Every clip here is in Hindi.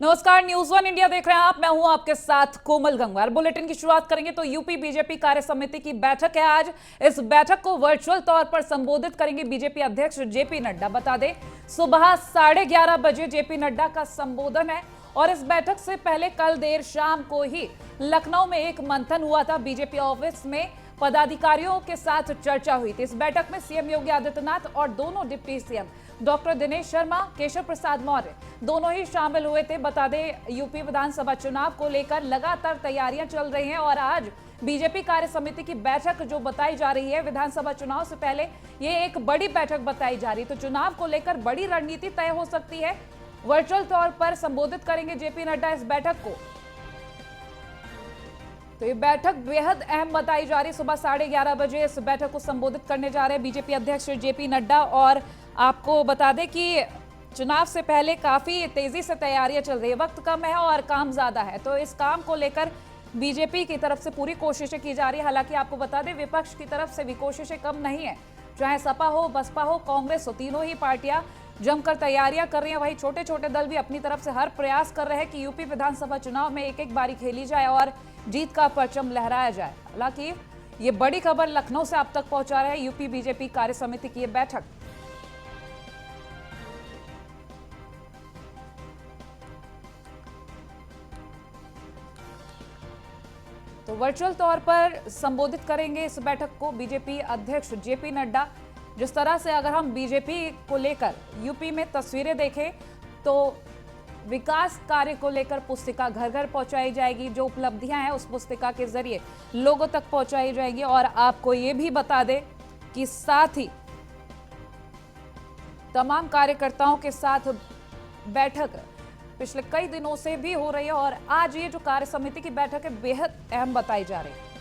नमस्कार, न्यूज वन इंडिया देख रहे हैं आप। मैं हूं आपके साथ कोमल गंगवार। बुलेटिन की शुरुआत करेंगे तो यूपी बीजेपी कार्य समिति की बैठक है आज। इस बैठक को वर्चुअल तौर पर संबोधित करेंगे बीजेपी अध्यक्ष जेपी नड्डा। बता दें, सुबह 11:30 बजे जेपी नड्डा का संबोधन है और इस बैठक से पहले कल देर शाम को ही लखनऊ में एक मंथन हुआ था। बीजेपी ऑफिस में पदाधिकारियों के साथ चर्चा हुई थी। इस बैठक में सीएम योगी आदित्यनाथ और दोनों deputy CM doctor Dinesh Sharma, Keshav Prasad Maurya दोनों ही शामिल हुए थे। बता दें, यूपी विधानसभा चुनाव को लेकर लगातार तैयारियां चल रही हैं और आज बीजेपी कार्य समिति की बैठक जो बताई जा रही है, विधानसभा चुनाव से पहले ये एक बड़ी बैठक बताई जा रही है। तो चुनाव को लेकर बड़ी रणनीति तय हो सकती है। वर्चुअल तौर पर संबोधित करेंगे जेपी नड्डा इस बैठक को। तो ये बैठक बेहद अहम बताई जा रही है। सुबह 11:30 बजे इस बैठक को संबोधित करने जा रहे हैं बीजेपी अध्यक्ष जेपी नड्डा। और आपको बता दें कि चुनाव से पहले काफी तेजी से तैयारियां चल रही है। वक्त कम है और काम ज्यादा है, तो इस काम को लेकर बीजेपी की तरफ से पूरी कोशिशें की जा रही है। हालांकि आपको बता दें, विपक्ष की तरफ से भी कोशिशें कम नहीं है। चाहे सपा हो, बसपा हो, कांग्रेस हो, तीनों ही पार्टियां जमकर तैयारियां कर रही हैं। वहीं छोटे छोटे दल भी अपनी तरफ से हर प्रयास कर रहे हैं कि यूपी विधानसभा चुनाव में एक एक बारी खेली जाए और जीत का परचम लहराया जाए। हालांकि ये बड़ी खबर लखनऊ से आप तक पहुंचा रहे हैं यूपी बीजेपी कार्य समिति की ये बैठक। तो वर्चुअल तौर पर संबोधित करेंगे इस बैठक को बीजेपी अध्यक्ष जेपी नड्डा। जिस तरह से अगर हम बीजेपी को लेकर यूपी में तस्वीरें देखें तो विकास कार्य को लेकर पुस्तिका घर घर पहुंचाई जाएगी। जो उपलब्धियां हैं उस पुस्तिका के जरिए लोगों तक पहुंचाई जाएंगी। और आपको ये भी बता दें कि साथ ही तमाम कार्यकर्ताओं के साथ बैठक पिछले कई दिनों से भी हो रही है और आज ये जो कार्य समिति की बैठक है बेहद अहम बताई जा रही है।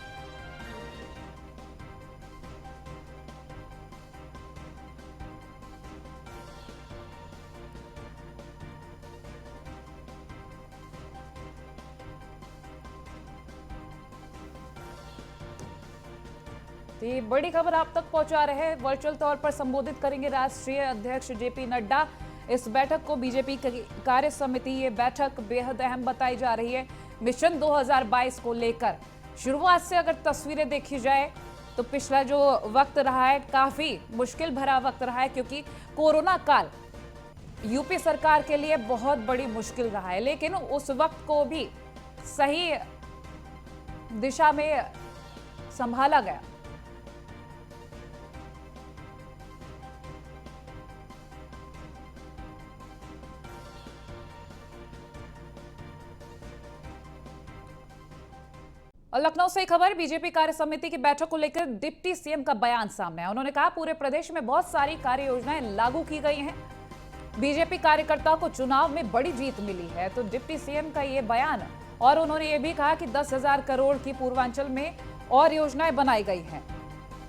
तो ये बड़ी खबर आप तक पहुंचा रहे हैं। वर्चुअल तौर पर संबोधित करेंगे राष्ट्रीय अध्यक्ष जेपी नड्डा इस बैठक को। बीजेपी कार्य समिति ये बैठक बेहद अहम बताई जा रही है मिशन 2022 को लेकर। शुरुआत से अगर तस्वीरें देखी जाए तो पिछला जो वक्त रहा है काफी मुश्किल भरा वक्त रहा है, क्योंकि कोरोना काल यूपी सरकार के लिए बहुत बड़ी मुश्किल रहा है। लेकिन उस वक्त को भी सही दिशा में संभाला गया। और लखनऊ से खबर, बीजेपी कार्य समिति की बैठक को लेकर डिप्टी सीएम का बयान सामने आया। उन्होंने कहा, पूरे प्रदेश में बहुत सारी कार्य योजनाएं लागू की गई हैं। बीजेपी कार्यकर्ताओं को चुनाव में बड़ी जीत मिली है। तो डिप्टी सीएम का ये बयान। और उन्होंने ये भी कहा कि 10,000 करोड़ की पूर्वांचल में और योजनाएं बनाई गई हैं।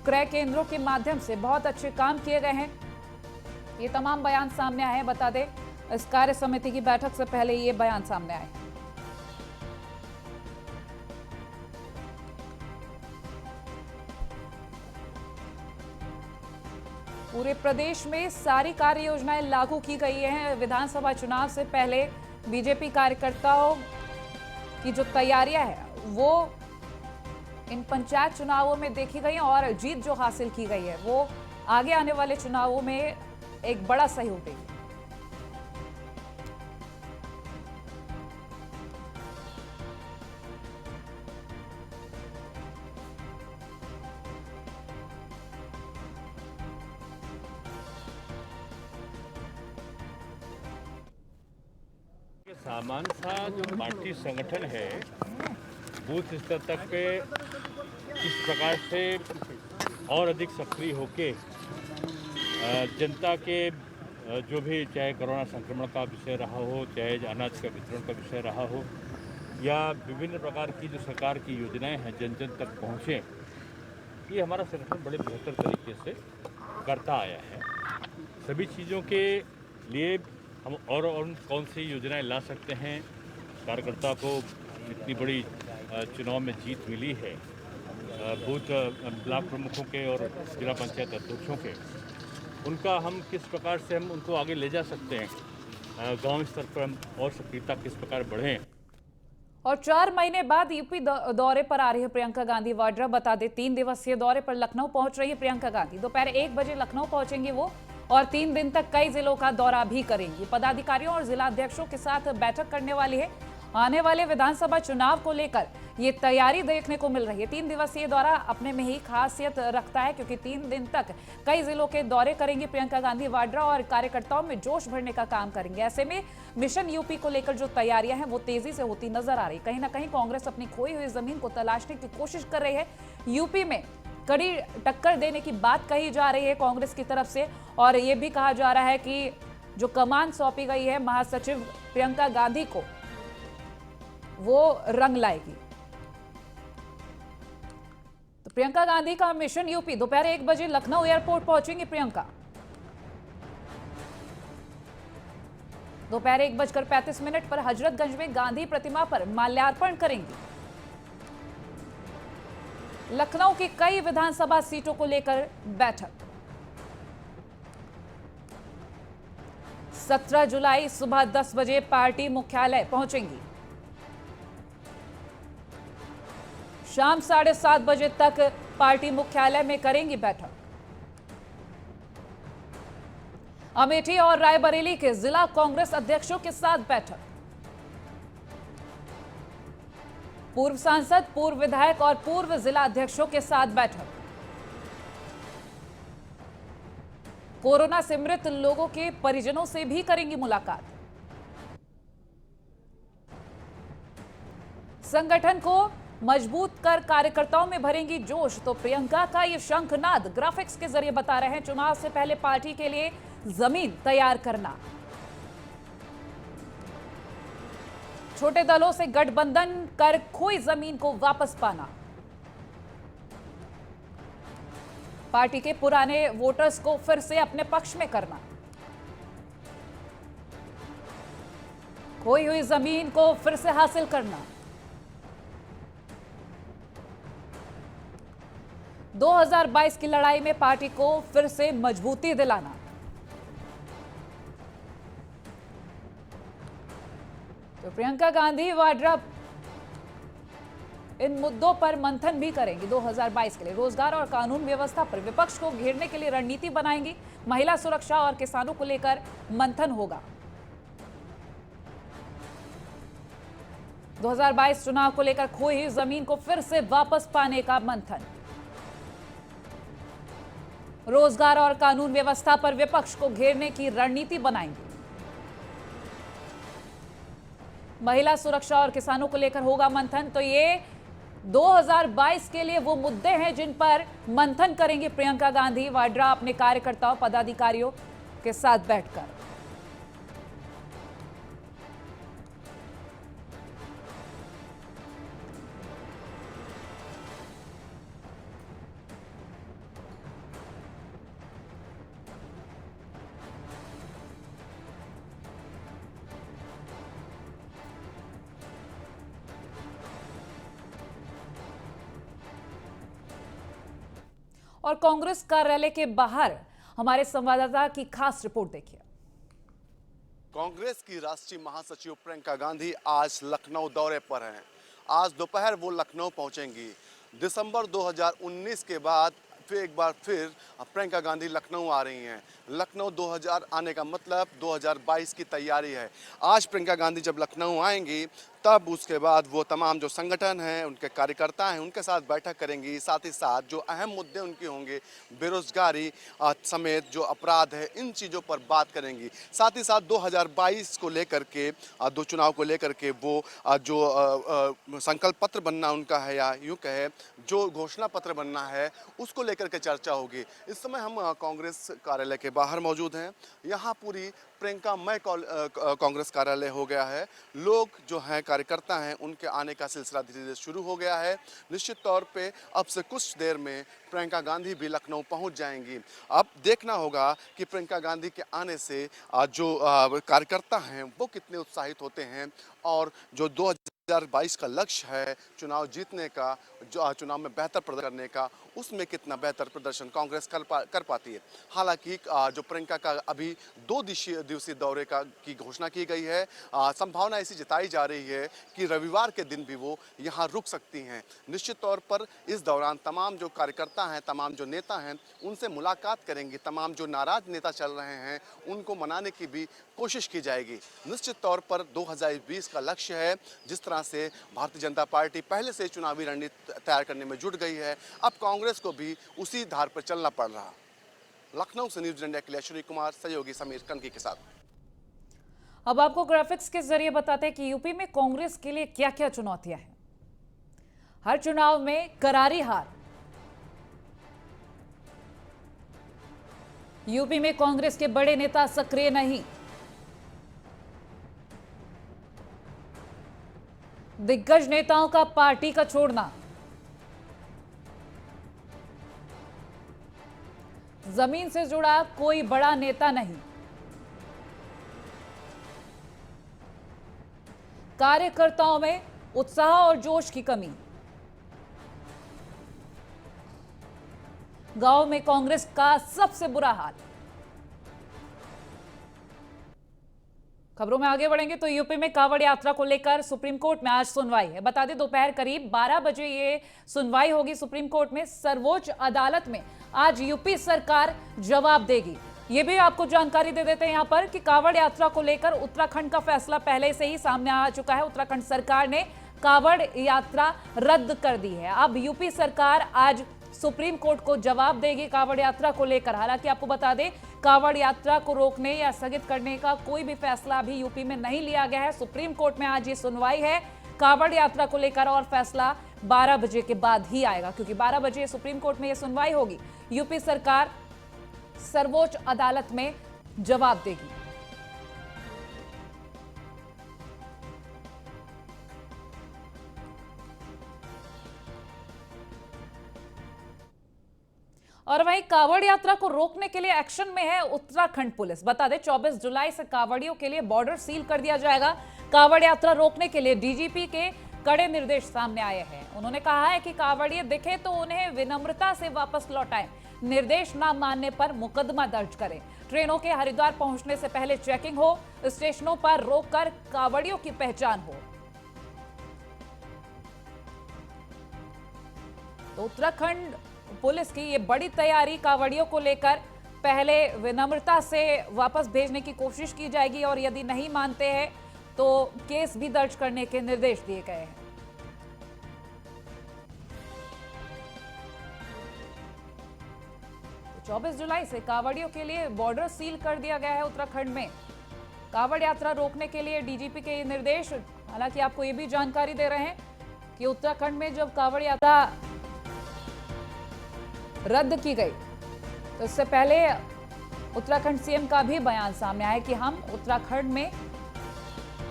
क्रय केंद्रों के माध्यम से बहुत अच्छे काम किए गए हैं। ये तमाम बयान सामने आए हैं। बता दें, इस कार्य समिति की बैठक से पहले ये बयान सामने आए। पूरे प्रदेश में सारी कार्य योजनाएं लागू की गई हैं। विधानसभा चुनाव से पहले बीजेपी कार्यकर्ताओं की जो तैयारियां हैं वो इन पंचायत चुनावों में देखी गई हैं और जीत जो हासिल की गई है वो आगे आने वाले चुनावों में एक बड़ा सहयोग देगी। सामान्य सा जो पार्टी संगठन है बूथ स्तर तक पे इस प्रकार से और अधिक सक्रिय होके जनता के जो भी, चाहे कोरोना संक्रमण का विषय रहा हो, चाहे अनाज का वितरण का विषय रहा हो, या विभिन्न प्रकार की जो सरकार की योजनाएं हैं जन जन तक पहुँचे, ये हमारा संगठन बड़े बेहतर तरीके से करता आया है। सभी चीज़ों के लिए हम और कौन सी योजनाएं ला सकते हैं। कार्यकर्ता को इतनी बड़ी चुनाव में जीत मिली है, बूथ ब्लॉक प्रमुखों के और जिला पंचायत अध्यक्षों के, उनका हम किस प्रकार से हम उनको आगे ले जा सकते हैं, गांव स्तर पर हम और सक्रियता किस प्रकार बढ़ें। और 4 महीने बाद यूपी दौरे पर आ रही है प्रियंका गांधी वाड्रा। बता दें 3 दिवसीय दौरे पर लखनऊ पहुंच रही है प्रियंका गांधी। दोपहर 1 बजे लखनऊ पहुंचेंगी वो और 3 दिन तक कई जिलों का दौरा भी करेंगी। पदाधिकारियों और जिला अध्यक्षों के साथ बैठक करने वाली है। आने वाले विधानसभा चुनाव को लेकर ये तैयारी देखने को मिल रही है। 3 दिवसीय दौरा अपने में ही खासियत रखता है क्योंकि 3 दिन तक कई जिलों के दौरे करेंगी प्रियंका गांधी वाड्रा और कार्यकर्ताओं में जोश भरने का काम करेंगे। ऐसे में मिशन यूपी को लेकर जो तैयारियां हैं वो तेजी से होती नजर आ रही। कहीं ना कहीं कांग्रेस अपनी खोई हुई जमीन को तलाशने की कोशिश कर रही है। यूपी में कड़ी टक्कर देने की बात कही जा रही है कांग्रेस की तरफ से और ये भी कहा जा रहा है कि जो कमान सौंपी गई है महासचिव प्रियंका गांधी को वो रंग लाएगी। तो प्रियंका गांधी का मिशन यूपी। दोपहर 1 बजे लखनऊ एयरपोर्ट पहुंचेंगी प्रियंका। दोपहर 1:35 पर हजरतगंज में गांधी प्रतिमा पर माल्यार्पण करेंगी। लखनऊ की कई विधानसभा सीटों को लेकर बैठक। 17 जुलाई सुबह 10 बजे पार्टी मुख्यालय पहुंचेंगी। शाम 7:30 बजे तक पार्टी मुख्यालय में करेंगी बैठक। अमेठी और रायबरेली के जिला कांग्रेस अध्यक्षों के साथ बैठक। पूर्व सांसद, पूर्व विधायक और पूर्व जिला अध्यक्षों के साथ बैठक। कोरोना से मृत लोगों के परिजनों से भी करेंगी मुलाकात। संगठन को मजबूत कर कार्यकर्ताओं में भरेंगी जोश। तो प्रियंका का ये शंखनाद ग्राफिक्स के जरिए बता रहे हैं चुनाव से पहले पार्टी के लिए जमीन तैयार करना, छोटे दलों से गठबंधन कर खोई जमीन को वापस पाना, पार्टी के पुराने वोटर्स को फिर से अपने पक्ष में करना, खोई हुई जमीन को फिर से हासिल करना, 2022 की लड़ाई में पार्टी को फिर से मजबूती दिलाना। तो प्रियंका गांधी वाड्रा इन मुद्दों पर मंथन भी करेंगी। 2022 के लिए रोजगार और कानून व्यवस्था पर विपक्ष को घेरने के लिए रणनीति बनाएंगी। महिला सुरक्षा और किसानों को लेकर मंथन होगा। 2022 चुनाव को लेकर खोई हुई जमीन को फिर से वापस पाने का मंथन। रोजगार और कानून व्यवस्था पर विपक्ष को घेरने की रणनीति बनाएंगे। महिला सुरक्षा और किसानों को लेकर होगा मंथन। तो ये 2022 के लिए वो मुद्दे हैं जिन पर मंथन करेंगे प्रियंका गांधी वाड्रा अपने कार्यकर्ताओं पदाधिकारियों के साथ बैठकर। और कांग्रेस कार्यालय के बाहर हमारे संवाददाता की खास रिपोर्ट देखिए। कांग्रेस की राष्ट्रीय महासचिव प्रियंका गांधी आज लखनऊ दौरे पर हैं। आज दोपहर वो लखनऊ पहुंचेंगी। दिसंबर 2019 के बाद एक बार फिर प्रियंका गांधी लखनऊ आ रही हैं। लखनऊ 2000 आने का मतलब 2022 की तैयारी है। आज प्रियंका गांधी जब लखनऊ आएंगी तब उसके बाद वो तमाम जो संगठन हैं, उनके कार्यकर्ता हैं, उनके साथ बैठक करेंगी। साथ ही साथ जो अहम मुद्दे उनके होंगे, बेरोजगारी समेत जो अपराध है, इन चीज़ों पर बात करेंगी। साथ ही साथ 2022 को लेकर के दो चुनाव को लेकर के वो जो संकल्प पत्र बनना उनका है या यूँ कहे जो घोषणा पत्र बनना है उसको लेकर के चर्चा होगी। इस समय हम कांग्रेस कार्यालय के बाहर मौजूद हैं। यहाँ पूरी प्रियंकामय कांग्रेस कार्यालय हो गया है। लोग जो हैं कार्यकर्ता हैं उनके आने का सिलसिला धीरे धीरे शुरू हो गया है। निश्चित तौर पे अब से कुछ देर में प्रियंका गांधी भी लखनऊ पहुंच जाएंगी। अब देखना होगा कि प्रियंका गांधी के आने से जो कार्यकर्ता हैं वो कितने उत्साहित होते हैं और जो 2022 का लक्ष्य है चुनाव जीतने का, जो चुनाव में बेहतर प्रदर्शन करने का, उसमें कितना बेहतर प्रदर्शन कांग्रेस कर पाती है। हालांकि जो प्रियंका का अभी 2 दिवसीय दौरे की घोषणा की गई है, संभावना ऐसी जताई जा रही है कि रविवार के दिन भी वो यहाँ रुक सकती हैं। निश्चित तौर पर इस दौरान तमाम जो कार्यकर्ता हैं, तमाम जो नेता हैं, उनसे मुलाकात करेंगी। तमाम जो नाराज नेता चल रहे हैं उनको मनाने की भी कोशिश की जाएगी। निश्चित तौर पर 2020 का लक्ष्य है। जिस तरह से भारतीय जनता पार्टी पहले से चुनावी रणनीति तैयार करने में जुट गई है, अब कांग्रेस को भी उसी धार पर चलना पड़ रहा। लखनऊ से न्यूज़ इंडिया के लिए श्री कुमार, सहयोगी समीर कनकी के साथ। अब आपको ग्राफिक्स के जरिए बताते हैं कि यूपी में कांग्रेस के लिए क्या क्या चुनौतियां हैं। हर चुनाव में करारी हार। यूपी में कांग्रेस के बड़े नेता सक्रिय नहीं। दिग्गज नेताओं का पार्टी का छोड़ना। जमीन से जुड़ा कोई बड़ा नेता नहीं। कार्यकर्ताओं में उत्साह और जोश की कमी। गांव में कांग्रेस का सबसे बुरा हाल। खबरों में आगे बढ़ेंगे तो यूपी में कांवड़ यात्रा को लेकर सुप्रीम कोर्ट में आज सुनवाई है। बता दें दोपहर करीब 12 बजे ये सुनवाई होगी सुप्रीम कोर्ट में। सर्वोच्च अदालत में आज यूपी सरकार जवाब देगी। ये भी आपको जानकारी दे देते हैं यहां पर कि कांवड़ यात्रा को लेकर उत्तराखंड का फैसला पहले से ही सामने आ चुका है। उत्तराखंड सरकार ने कांवड़ यात्रा रद्द कर दी है। अब यूपी सरकार आज सुप्रीम कोर्ट को जवाब देगी कांवड़ यात्रा को लेकर। हालांकि आपको बता दें कांवड़ यात्रा को रोकने या स्थगित करने का कोई भी फैसला अभी यूपी में नहीं लिया गया है। सुप्रीम कोर्ट में आज ये सुनवाई है कांवड़ यात्रा को लेकर और फैसला 12 बजे के बाद ही आएगा, क्योंकि 12 बजे सुप्रीम कोर्ट में ये सुनवाई होगी। यूपी सरकार सर्वोच्च अदालत में जवाब देगी। और वहीं कांवड़ यात्रा को रोकने के लिए एक्शन में है उत्तराखंड पुलिस। बता दें 24 जुलाई से कांवड़ियों के लिए बॉर्डर सील कर दिया जाएगा। कांवड़ यात्रा रोकने के लिए डीजीपी के कड़े निर्देश सामने आए हैं। उन्होंने कहा है कि कांवड़िए दिखे तो उन्हें विनम्रता से वापस लौटाएं। निर्देश न मानने पर मुकदमा दर्ज करें। ट्रेनों के हरिद्वार पहुंचने से पहले चेकिंग हो। स्टेशनों पर रोककर कांवड़ियों की पहचान हो। तो उत्तराखंड पुलिस की ये बड़ी तैयारी कांवड़ियों को लेकर। पहले विनम्रता से वापस भेजने की कोशिश की जाएगी और यदि नहीं मानते हैं तो केस भी दर्ज करने के निर्देश दिए गए हैं। तो 24 जुलाई से कांवड़ियों के लिए बॉर्डर सील कर दिया गया है उत्तराखंड में। कांवड़ यात्रा रोकने के लिए डीजीपी के निर्देश। हालांकि आपको ये भी जानकारी दे रहे हैं कि उत्तराखंड में जब कांवड़ यात्रा रद्द की गई तो इससे पहले उत्तराखंड सीएम का भी बयान सामने आया कि हम उत्तराखंड में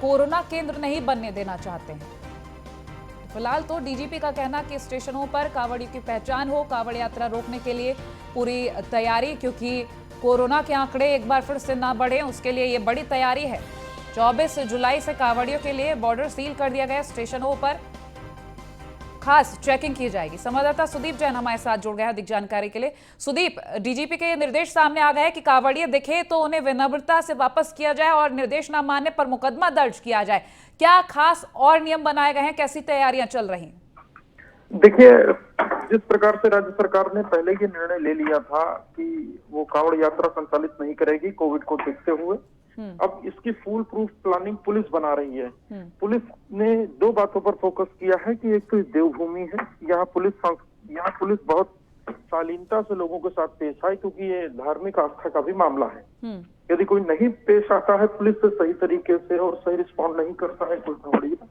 कोरोना केंद्र नहीं बनने देना चाहते हैं। फिलहाल तो डीजीपी का कहना कि स्टेशनों पर कांवड़ियों की पहचान हो। कांवड़ यात्रा रोकने के लिए पूरी तैयारी, क्योंकि कोरोना के आंकड़े एक बार फिर से ना बढ़े, उसके लिए ये बड़ी तैयारी है। 24 जुलाई से कांवड़ियों के लिए बॉर्डर सील कर दिया गया। स्टेशनों पर खास चेकिंग की जाएगी। संवाददाता सुदीप जैन हमारे साथ जुड़ गया है अधिक जानकारी के लिए। सुदीप, डीजीपी के ये निर्देश सामने आ गए हैं कि कांवड़िए दिखे तो उन्हें विनम्रता से वापस किया जाए और निर्देश न मानने पर मुकदमा दर्ज किया जाए। क्या खास और नियम बनाए गए हैं? कैसी तैयारियां चल रही हैं? देखिए, जिस प्रकार से राज्य सरकार ने पहले ही निर्णय ले लिया था कि वो कांवड़ यात्रा संचालित नहीं करेगी कोविड को देखते हुए, अब इसकी फुल प्रूफ प्लानिंग पुलिस बना रही है। पुलिस ने 2 बातों पर फोकस किया है कि एक तो देवभूमि है, यहाँ पुलिस बहुत शालीनता से लोगों के साथ पेश आए, क्योंकि ये धार्मिक आस्था का भी मामला है। यदि कोई नहीं पेश आता है पुलिस से सही तरीके से और सही रिस्पॉन्ड नहीं करता है कोई कांवड़िया,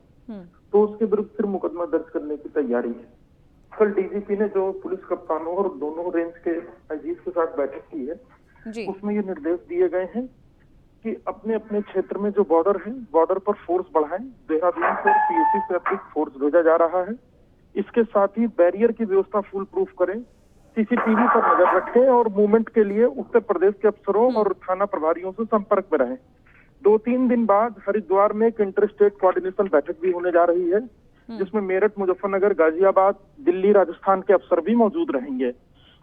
तो उसके विरुद्ध फिर मुकदमा दर्ज करने की तैयारी है। कल डीजीपी ने जो पुलिस कप्तानों और दोनों रेंज के आईजी के साथ बैठक की है, उसमें ये निर्देश दिए गए हैं कि अपने अपने क्षेत्र में जो बॉर्डर है, बॉर्डर पर फोर्स बढ़ाएं। देहरादून से पीएसी से अतिरिक्त फोर्स भेजा जा रहा है। इसके साथ ही बैरियर की व्यवस्था फुल प्रूफ करें। सीसीटीवी पर नजर रखें और मूवमेंट के लिए उत्तर प्रदेश के अफसरों और थाना प्रभारियों से संपर्क में रहें। 2-3 दिन बाद हरिद्वार में एक इंटर स्टेट कोऑर्डिनेशन बैठक भी होने जा रही है, जिसमें मेरठ, मुजफ्फरनगर, गाजियाबाद, दिल्ली, राजस्थान के अफसर भी मौजूद रहेंगे।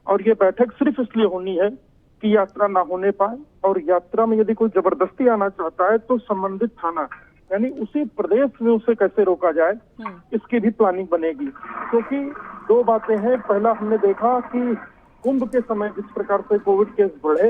और ये बैठक सिर्फ इसलिए होनी है कि यात्रा ना होने पाए, और यात्रा में यदि कोई जबरदस्ती आना चाहता है तो संबंधित थाना यानी उसी प्रदेश में उसे कैसे रोका जाए, इसकी भी प्लानिंग बनेगी। क्योंकि 2 बातें हैं। पहला, हमने देखा कि कुंभ के समय जिस प्रकार से कोविड केस बढ़े,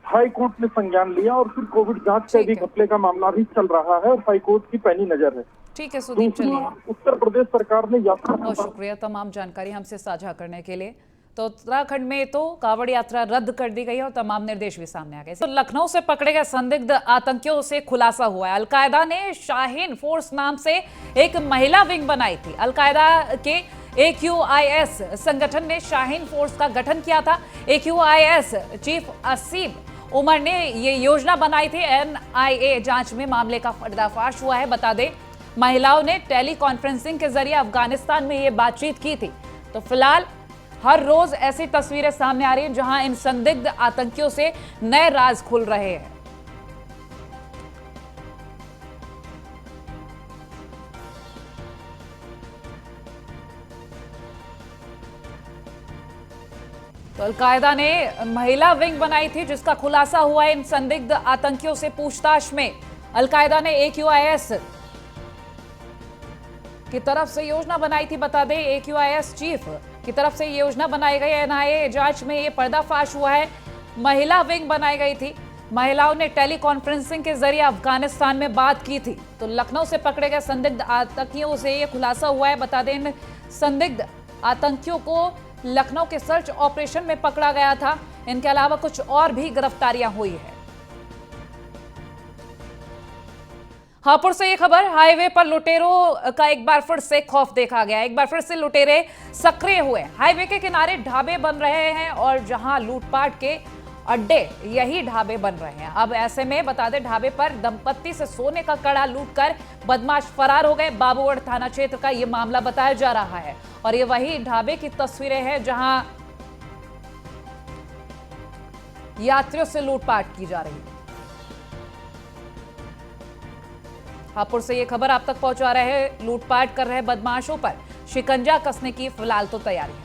हाई कोर्ट ने संज्ञान लिया और फिर कोविड जांच के भी घपले का मामला भी चल रहा है और हाई कोर्ट की पैनी नजर है। ठीक है सुदीप, चलिए। उत्तर प्रदेश सरकार ने यात्रा बहुत शुक्रिया तमाम जानकारी हमसे साझा करने के लिए। तो उत्तराखंड में तो कांवड़ यात्रा रद्द कर दी गई है और तमाम निर्देश भी सामने आ गए। तो लखनऊ से पकड़े गए संदिग्ध आतंकियों से खुलासा हुआ है। अलकायदा ने शाहीन फोर्स नाम से एक महिला विंग बनाई थी। अलकायदा के AQIS संगठन ने शाहीन फोर्स का गठन किया था। AQIS चीफ असीब उमर ने ये योजना बनाई थी। NIA जांच में मामले का पर्दाफाश हुआ है। बता दें, महिलाओं ने टेली कॉन्फ्रेंसिंग के जरिए अफगानिस्तान में ये बातचीत की थी। तो फिलहाल हर रोज ऐसी तस्वीरें सामने आ रही हैं जहां इन संदिग्ध आतंकियों से नए राज खुल रहे हैं। तो अलकायदा ने महिला विंग बनाई थी जिसका खुलासा हुआ है इन संदिग्ध आतंकियों से पूछताछ में। अलकायदा ने AQIS की तरफ से योजना बनाई थी। बता दें, AQIS चीफ की तरफ से योजना बनाई गई। NIA जांच में ये पर्दाफाश हुआ है। महिला विंग बनाई गई थी। महिलाओं ने टेली कॉन्फ्रेंसिंग के जरिए अफगानिस्तान में बात की थी। तो लखनऊ से पकड़े गए संदिग्ध आतंकियों से ये खुलासा हुआ है। बता दें, इन संदिग्ध आतंकियों को लखनऊ के सर्च ऑपरेशन में पकड़ा गया था। इनके अलावा कुछ और भी गिरफ्तारियां हुई है। हापुड़ से ये खबर, हाईवे पर लुटेरों का एक बार फिर से खौफ देखा गया। एक बार फिर से लुटेरे सक्रिय हुए। हाईवे के किनारे ढाबे बन रहे हैं और जहां लूटपाट के अड्डे यही ढाबे बन रहे हैं। अब ऐसे में बता दें, ढाबे पर दंपत्ति से सोने का कड़ा लूटकर बदमाश फरार हो गए। बाबूगढ़ थाना क्षेत्र का यह मामला बताया जा रहा है और ये वही ढाबे की तस्वीरें हैं जहां यात्रियों से लूटपाट की जा रही है। हापुड़ से ये खबर आप तक पहुंचा रहे हैं। लूटपाट कर रहे बदमाशों पर शिकंजा कसने की फिलहाल तो तैयारी है।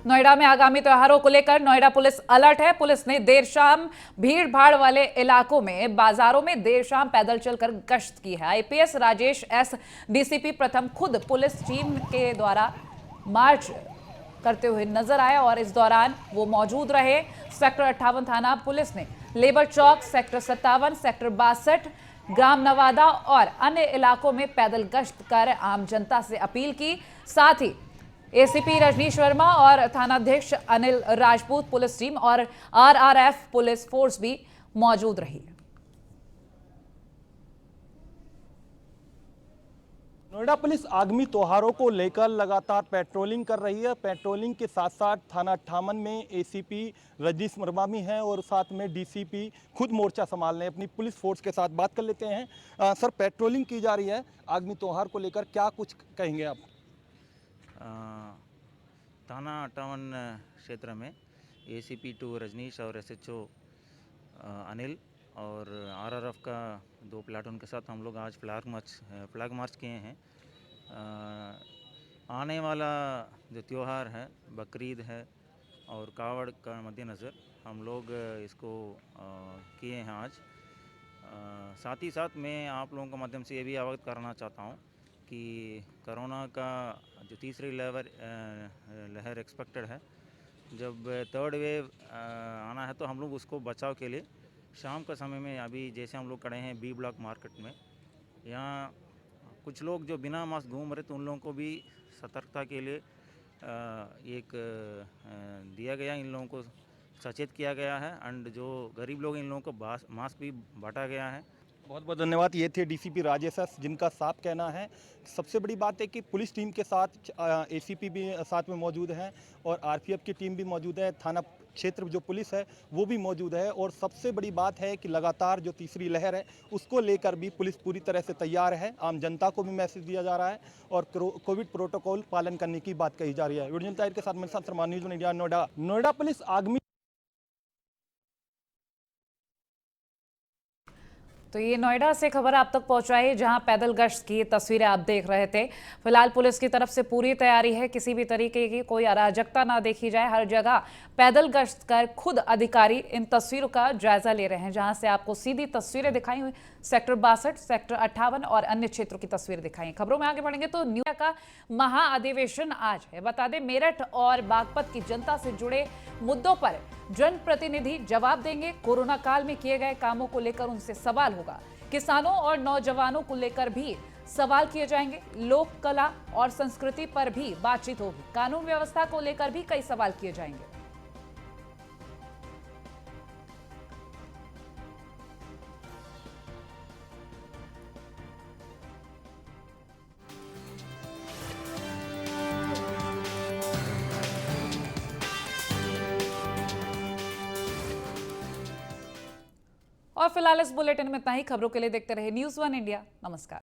नोएडा में आगामी त्योहारों को लेकर नोएडा पुलिस अलर्ट है। पुलिस ने देर शाम भीड़ भाड़ वाले इलाकों में, बाजारों में देर शाम पैदल चलकर गश्त की है। IPS राजेश S DCP प्रथम खुद पुलिस टीम के द्वारा मार्च करते हुए नजर आए और इस दौरान वो मौजूद रहे। सेक्टर 58 थाना पुलिस ने लेबर चौक, सेक्टर 57, सेक्टर 62, ग्राम नवादा और अन्य इलाकों में पैदल गश्त कर आम जनता से अपील की। साथ ही ACP रजनीश वर्मा और थानाध्यक्ष अनिल राजपूत पुलिस टीम और RRF पुलिस फोर्स भी मौजूद रही। नोएडा पुलिस आगामी त्योहारों को लेकर लगातार पेट्रोलिंग कर रही है। पेट्रोलिंग के साथ साथ थाना 58 में ACP रजनीश वर्मा भी हैं और साथ में DCP खुद मोर्चा संभाल रहे हैं। अपनी पुलिस फोर्स के साथ बात कर लेते हैं। सर, पेट्रोलिंग की जा रही है आगामी त्योहार को लेकर, क्या कुछ कहेंगे आप? थाना 58 क्षेत्र में ACP 2 रजनीश और SHO अनिल और RRF का 2 प्लाटून के साथ हम लोग आज फ्लैग मार्च किए हैं। आने वाला जो त्यौहार है, बकरीद है और कावड़ का मद्देनज़र हम लोग इसको किए हैं आज। साथ ही साथ मैं आप लोगों के माध्यम से ये भी अवगत करना चाहता हूँ कि कोरोना का जो तीसरी लहर एक्सपेक्टेड है, जब 3rd वेव आना है तो हम लोग उसको बचाव के लिए शाम का समय में, अभी जैसे हम लोग खड़े हैं B ब्लॉक मार्केट में, यहाँ कुछ लोग जो बिना मास्क घूम रहे तो उन लोगों को भी सतर्कता के लिए एक दिया गया, इन लोगों को सचेत किया गया है एंड जो गरीब लोग इन लोगों को मास्क भी बांटा गया है। बहुत बहुत धन्यवाद। ये थे DCP राजेश S, जिनका साफ कहना है। सबसे बड़ी बात है कि पुलिस टीम के साथ ACP भी साथ में मौजूद हैं और RPF की टीम भी मौजूद है। थाना क्षेत्र जो पुलिस है वो भी मौजूद है। और सबसे बड़ी बात है कि लगातार जो तीसरी लहर है उसको लेकर भी पुलिस पूरी तरह से तैयार है। आम जनता को भी मैसेज दिया जा रहा है और कोविड प्रोटोकॉल पालन करने की बात कही जा रही है। वीडियो ताहिर के साथ मेरे साथ Salman, news 1 India, Noida. Noida police आगामी तो ये नोएडा से खबर आप तक पहुंचाई जहां पैदल गश्त की तस्वीरें आप देख रहे थे। फिलहाल पुलिस की तरफ से पूरी तैयारी है, किसी भी तरीके की कोई अराजकता ना देखी जाए। हर जगह पैदल गश्त कर खुद अधिकारी इन तस्वीरों का जायजा ले रहे हैं, जहां से आपको सीधी तस्वीरें दिखाई हुई सेक्टर 62, सेक्टर 58 और अन्य क्षेत्रों की तस्वीरें दिखाई। खबरों में आगे बढ़ेंगे तो न्यू का महाअधिवेशन आज है। बता दें, मेरठ और बागपत की जनता से जुड़े मुद्दों पर जनप्रतिनिधि जवाब देंगे। कोरोना काल में किए गए कामों को लेकर उनसे सवाल होगा। किसानों और नौजवानों को लेकर भी सवाल किए जाएंगे। लोक कला और संस्कृति पर भी बातचीत होगी। कानून व्यवस्था को लेकर भी कई सवाल किए जाएंगे। और फिलहाल इस बुलेटिन में इतना ही। खबरों के लिए देखते रहे न्यूज़ 1 इंडिया। नमस्कार।